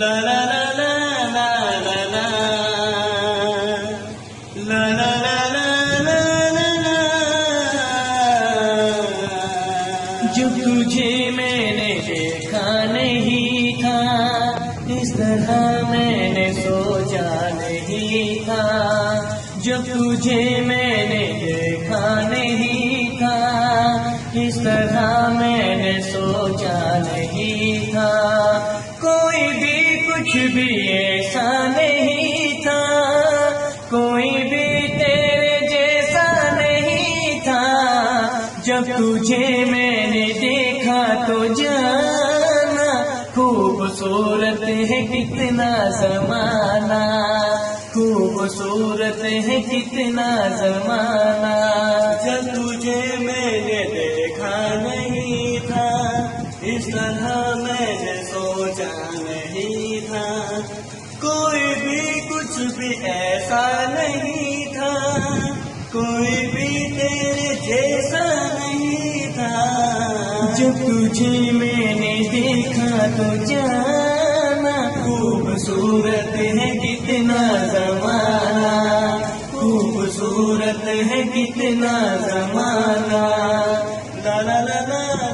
ला ला ला ला ला ला ला ला ला ला ला ला ला। जब तुझे मैंने देखा नहीं था, इस तरह मैंने सोचा नहीं था। जब तुझे मैंने देखा नहीं था, इस तरह मैंने सोचा नहीं था। कोई भी कुछ भी ऐसा नहीं था, कोई भी तेरे जैसा नहीं था। जब तुझे मैंने देखा तो जाना, खूबसूरत है कितना ज़माना, खूबसूरत है कितना ज़माना। जब तुझे मैंने देखा नहीं था, इस तरह मैंने सोचा नहीं था। कोई भी कुछ भी ऐसा नहीं था, कोई भी तेरे जैसा नहीं था। जब तुझे मैंने देखा तो जाना, खूबसूरत है कितना ज़माना, खूबसूरत है कितना ज़माना। ला ला ला ला